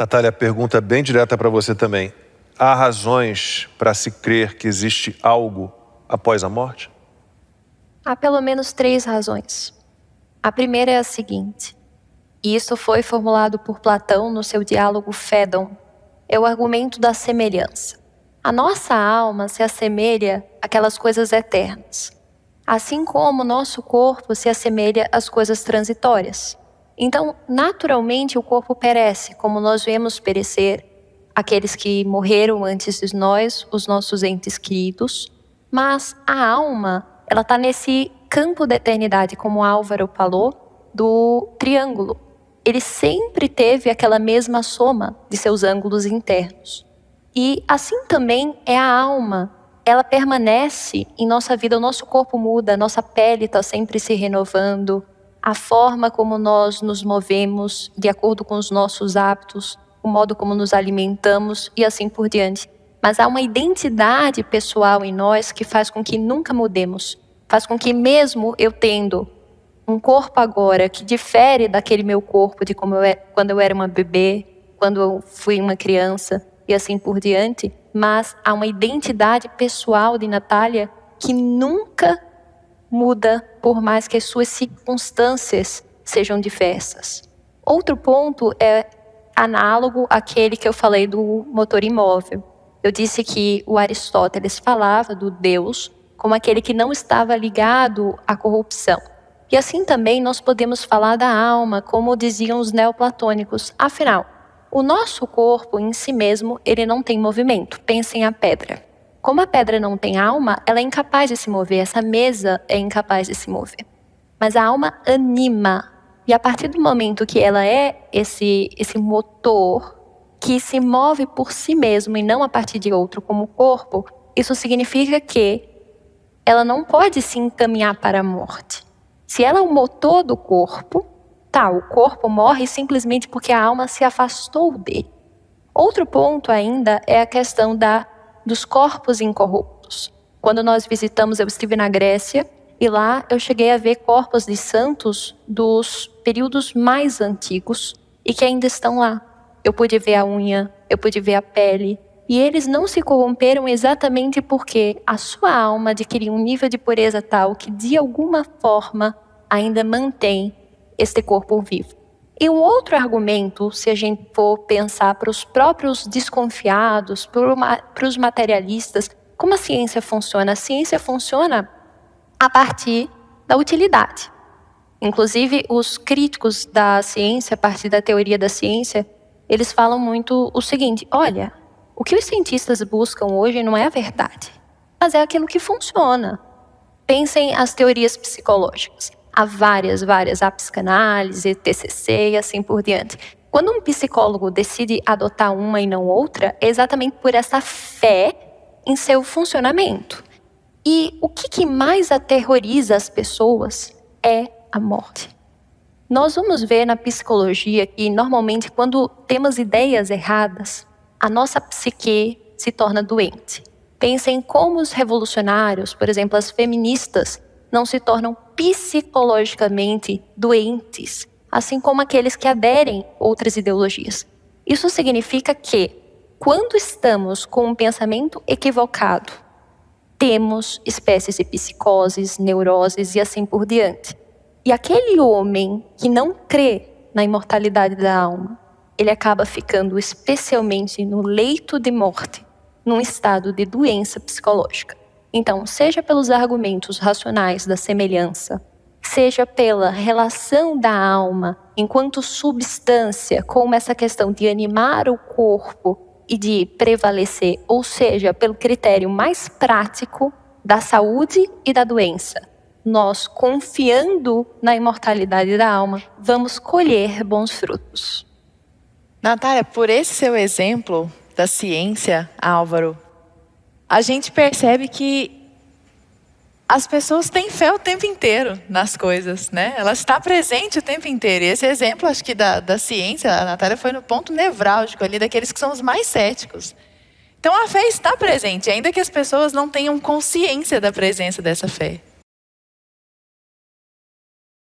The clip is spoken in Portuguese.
Natália, a pergunta é bem direta para você também. Há razões para se crer que existe algo após a morte? Há pelo menos 3 razões. A primeira é a seguinte, e isso foi formulado por Platão no seu diálogo Fédon, é o argumento da semelhança. A nossa alma se assemelha àquelas coisas eternas, assim como o nosso corpo se assemelha às coisas transitórias. Então, naturalmente, o corpo perece, como nós vemos perecer aqueles que morreram antes de nós, os nossos entes queridos, mas a alma, ela está nesse campo da eternidade, como Álvaro falou, do triângulo. Ele sempre teve aquela mesma soma de seus ângulos internos. E assim também é a alma. Ela permanece em nossa vida, o nosso corpo muda, a nossa pele está sempre se renovando, a forma como nós nos movemos, de acordo com os nossos hábitos, o modo como nos alimentamos e assim por diante. Mas há uma identidade pessoal em nós que faz com que nunca mudemos. Faz com que mesmo eu tendo um corpo agora que difere daquele meu corpo de como quando eu era uma bebê, quando eu fui uma criança e assim por diante, mas há uma identidade pessoal de Natália que nunca muda por mais que as suas circunstâncias sejam diversas. Outro ponto é análogo àquele que eu falei do motor imóvel. Eu disse que o Aristóteles falava do Deus como aquele que não estava ligado à corrupção. E assim também nós podemos falar da alma, como diziam os neoplatônicos. Afinal, o nosso corpo em si mesmo, ele não tem movimento. Pensem a pedra. Como a pedra não tem alma, ela é incapaz de se mover. Essa mesa é incapaz de se mover. Mas a alma anima. E a partir do momento que ela é esse motor que se move por si mesmo e não a partir de outro como o corpo, isso significa que ela não pode se encaminhar para a morte. Se ela é o motor do corpo, o corpo morre simplesmente porque a alma se afastou dele. Outro ponto ainda é a questão dos corpos incorruptos. Quando nós visitamos, eu estive na Grécia, e lá eu cheguei a ver corpos de santos dos períodos mais antigos e que ainda estão lá. Eu pude ver a unha, eu pude ver a pele, e eles não se corromperam exatamente porque a sua alma adquiriu um nível de pureza tal que de alguma forma ainda mantém este corpo vivo. E o outro argumento, se a gente for pensar para os próprios desconfiados, para os materialistas, como a ciência funciona? A ciência funciona a partir da utilidade. Inclusive, os críticos da ciência, a partir da teoria da ciência, eles falam muito o seguinte, olha, o que os cientistas buscam hoje não é a verdade, mas é aquilo que funciona. Pensem as teorias psicológicas. Há várias, a psicanálise, TCC e assim por diante. Quando um psicólogo decide adotar uma e não outra, é exatamente por essa fé em seu funcionamento. E o que mais aterroriza as pessoas é a morte. Nós vamos ver na psicologia que, normalmente, quando temos ideias erradas, a nossa psique se torna doente. Pensem como os revolucionários, por exemplo, as feministas, não se tornam psicologicamente doentes, assim como aqueles que aderem a outras ideologias. Isso significa que, quando estamos com um pensamento equivocado, temos espécies de psicoses, neuroses e assim por diante. E aquele homem que não crê na imortalidade da alma, ele acaba ficando especialmente no leito de morte, num estado de doença psicológica. Então, seja pelos argumentos racionais da semelhança, seja pela relação da alma enquanto substância, como essa questão de animar o corpo e de prevalecer, ou seja, pelo critério mais prático da saúde e da doença, nós, confiando na imortalidade da alma, vamos colher bons frutos. Natália, por esse seu exemplo da ciência, Álvaro, a gente percebe que as pessoas têm fé o tempo inteiro nas coisas, né? Ela está presente o tempo inteiro. E esse exemplo, acho que da ciência, a Natália foi no ponto nevrálgico ali, daqueles que são os mais céticos. Então a fé está presente, ainda que as pessoas não tenham consciência da presença dessa fé.